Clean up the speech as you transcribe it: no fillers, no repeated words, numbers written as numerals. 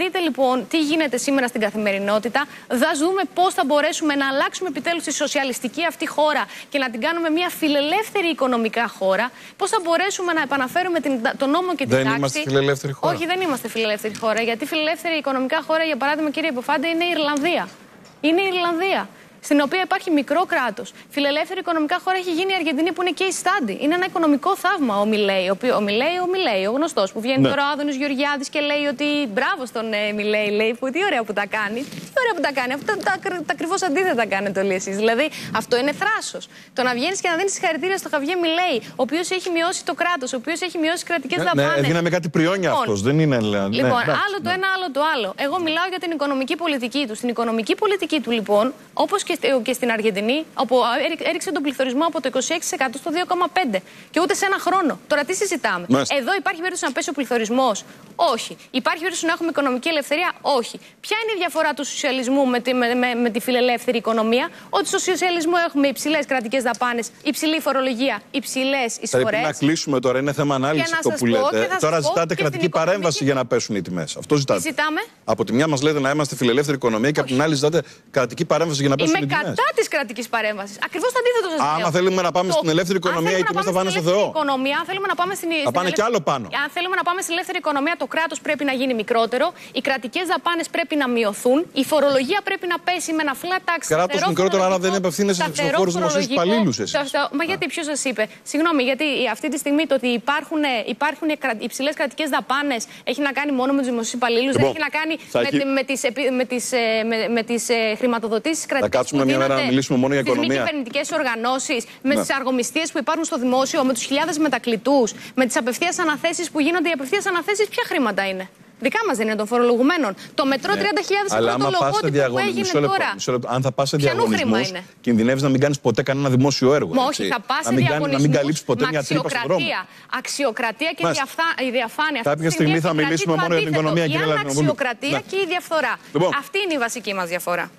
Δείτε λοιπόν τι γίνεται σήμερα στην καθημερινότητα. Θα δούμε πώς θα μπορέσουμε να αλλάξουμε επιτέλους τη σοσιαλιστική αυτή χώρα και να την κάνουμε μια φιλελεύθερη οικονομικά χώρα. Πώς θα μπορέσουμε να επαναφέρουμε τον νόμο και την τάξη. Δεν είμαστε φιλελεύθερη χώρα. Όχι, δεν είμαστε φιλελεύθερη χώρα. Γιατί φιλελεύθερη οικονομικά χώρα, για παράδειγμα, κύριε Υποφάντη, είναι η Ιρλανδία. Είναι η Ιρλανδία, στην οποία υπάρχει μικρό κράτος. Φιλελεύθερη οικονομικά χώρα έχει γίνει η Αργεντινή, που είναι case study. Είναι ένα οικονομικό θαύμα ο Μιλέη, ο γνωστός, που βγαίνει τώρα ο Άδωνης Γεωργιάδης και λέει ότι μπράβο στον Μιλέη, λέει, που τι ωραία που τα κάνει. Τι ωραία που τα κάνει. Αυτά τα ακριβώς αντίθετα κάνετε όλοι εσείς. Δηλαδή, αυτό είναι θράσος. Το να βγαίνεις και να δίνεις συγχαρητήρια στο Χαβιέ Μιλέη, ο οποίος έχει μειώσει το κράτος, ο οποίος έχει μειώσει κρατικές δαπάνες. Ναι, δίναμε κάτι πριόνια αυτός, δεν είναι. Λοιπόν, άλλο το ένα, άλλο το άλλο. Εγώ μιλάω για την οικονομική πολιτική του. Στην οικονομική πολιτική του, λοιπόν, όπως και στην Αργεντινή, όπου έριξε τον πληθωρισμό από το 26% στο 2,5%. Και ούτε σε ένα χρόνο. Τώρα τι συζητάμε. Εδώ υπάρχει περίπτωση να πέσει ο πληθωρισμός? Όχι. Υπάρχει περίπτωση να έχουμε οικονομική ελευθερία? Όχι. Ποια είναι η διαφορά του σοσιαλισμού με τη φιλελεύθερη οικονομία? Ότι στο σοσιαλισμό έχουμε υψηλές κρατικές δαπάνες, υψηλή φορολογία, υψηλές εισφορές. Πρέπει να κλείσουμε τώρα. Είναι θέμα ανάλυσης αυτό που λέτε. Τώρα ζητάτε κρατική παρέμβαση για να πέσουν οι τιμές. Αυτό ζητάτε. Ζητάμε. Από τη μια μας λέτε να είμαστε φιλελεύθερη οικονομία και από την άλλη ζητάτε κρατική παρέμβαση για να πέσουν οι τιμές. Κατά της κρατικής παρέμβασης. Ακριβώς το αντίθετο σας λέω. Άμα θέλουμε να πάμε στην ελεύθερη οικονομία, οι τιμές θα πάνε στο Θεό. Αν θέλουμε να πάμε θα πάνε κι άλλο πάνω. Αν θέλουμε να πάμε στην ελεύθερη οικονομία, το κράτος πρέπει να γίνει μικρότερο, οι κρατικές δαπάνες πρέπει να μειωθούν, η φορολογία πρέπει να πέσει με ένα flat tax. Κράτος μικρότερο, άρα δεν επευθύνεσαι στους φόρους δημοσίους υπαλλήλους εσείς. Μα γιατί, ποιος σας είπε? Συγγνώμη, γιατί αυτή τη στιγμή το ότι υπάρχουν υψηλές κρατικές δαπάνες έχει να κάνει μόνο με τους δημοσίους υπαλλήλους, δεν έχει να κάνει με τις χρηματοδοτήσεις κρατικές. Θα κάτσουμε μια μέρα να μιλήσουμε μόνο για οικονομία. Με τις μη κυβερνητικές οργανώσεις, με τις αργομιστίες που υπάρχουν στο δημόσιο, με τους χιλιάδες μετακλητούς, με τις απευθείας αναθέσεις που γίνονται. Οι απευθείας αναθέσεις ποια χρήματα είναι? Δικά μας δεν είναι, των φορολογουμένων. Το μετρό 30.000 ευρώ το λογότυπο που έγινε τώρα. Αν θα πας σε διαγωνισμούς, κινδυνεύεις να μην κάνεις ποτέ κανένα δημόσιο έργο. Μα όχι, θα πας σε διαγωνισμούς. Να μην καλύψεις ποτέ μια τρύπα στον δρόμο. Αξιοκρατία και η διαφάνεια. Κάποια στιγμή θα μιλήσουμε μόνο για την οικονομία, κυρία Λαρινοπούλου. Η αξιοκρατία και η διαφθορά. Αυτή είναι η βασική μας διαφορά.